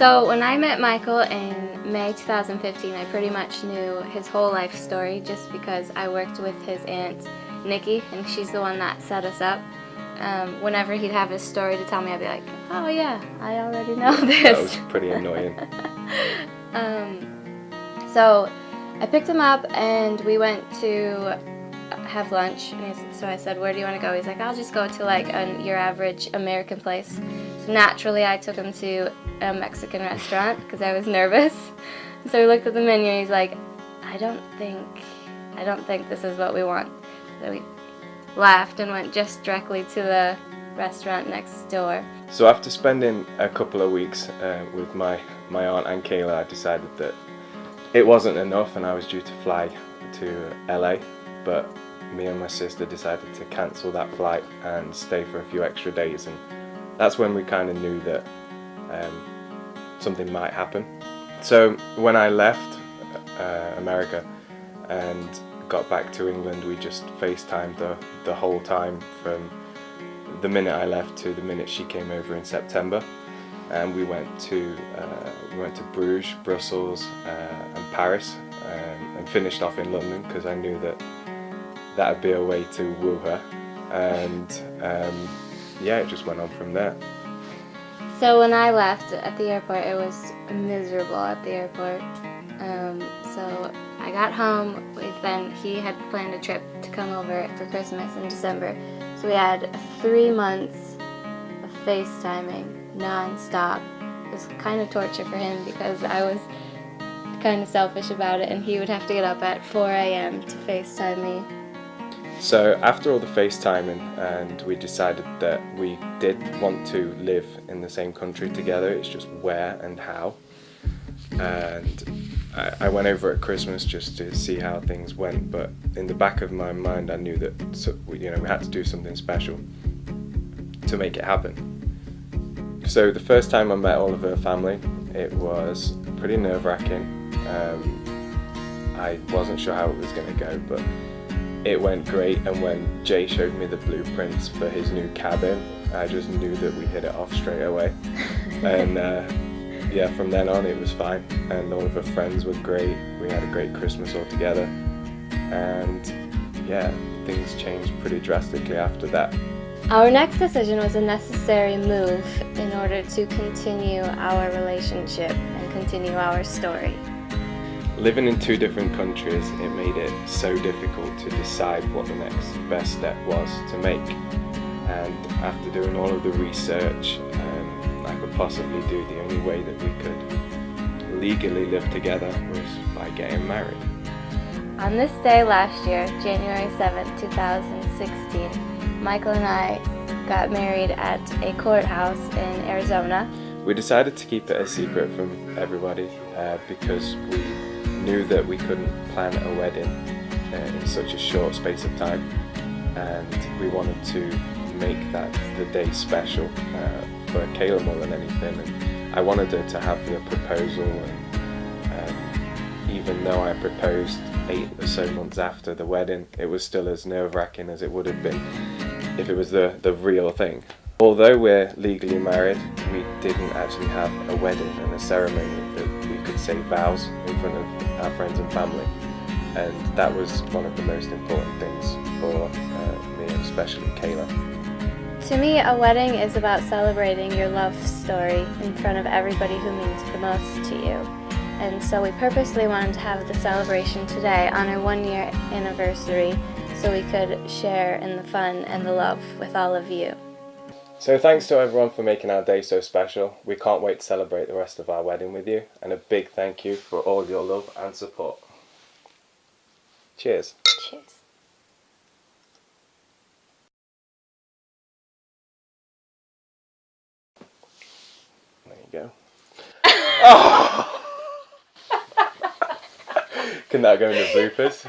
So when I met Michael in May 2015, I pretty much knew his whole life story just because I worked with his aunt, Nikki, and she's the one that set us up. Whenever he'd have his story to tell me, I'd be like, oh yeah, I already know this. That was pretty annoying. So I picked him up and we went to have lunch. And so I said, where do you want to go? He's like, I'll just go to like your average American place. So naturally I took him to a Mexican restaurant because I was nervous. So we looked at the menu and he's like, I don't think this is what we want. So we laughed and went just directly to the restaurant next door. So after spending a couple of weeks with my aunt and Kayla, I decided that it wasn't enough and I was due to fly to LA, but me and my sister decided to cancel that flight and stay for a few extra days, and that's when we kind of knew that something might happen. So when I left America and got back to England, we just FaceTimed the whole time from the minute I left to the minute she came over in September, and we went to Bruges, Brussels, and Paris, and finished off in London because I knew that would be a way to woo her, and yeah, it just went on from there. So when I left at the airport, it was miserable at the airport. So I got home, then he had planned a trip to come over for Christmas in December. So we had 3 months of FaceTiming non-stop. It was kind of torture for him because I was kind of selfish about it, and he would have to get up at 4 a.m. to FaceTime me. So after all the FaceTiming, and we decided that we did want to live in the same country together, it's just where and how. And I went over at Christmas just to see how things went, but in the back of my mind I knew that we had to do something special to make it happen. So the first time I met all of her family, it was pretty nerve-wracking. I wasn't sure how it was going to go, but it went great, and when Jay showed me the blueprints for his new cabin, I just knew that we hit it off straight away. And yeah, from then on it was fine, and all of her friends were great. We had a great Christmas all together, and yeah, things changed pretty drastically after that. Our next decision was a necessary move in order to continue our relationship and continue our story. Living in 2 different countries, it made it so difficult to decide what the next best step was to make. And after doing all of the research I could possibly do, the only way that we could legally live together was by getting married. On this day last year, January 7th, 2016, Michael and I got married at a courthouse in Arizona. We decided to keep it a secret from everybody because we knew that we couldn't plan a wedding in such a short space of time, and we wanted to make that the day special for Kayla more than anything. And I wanted her to have the proposal, and even though I proposed 8 or so months after the wedding, it was still as nerve-wracking as it would have been if it was the real thing. Although we're legally married, we didn't actually have a wedding and a ceremony that we could say vows in front of our friends and family, and that was one of the most important things for me, and especially Kayla. To me, a wedding is about celebrating your love story in front of everybody who means the most to you. And so we purposely wanted to have the celebration today on our 1-year anniversary so we could share in the fun and the love with all of you. So thanks to everyone for making our day so special. We can't wait to celebrate the rest of our wedding with you, and a big thank you for all your love and support. Cheers. Cheers. There you go. Oh! Can that go in the bloopers?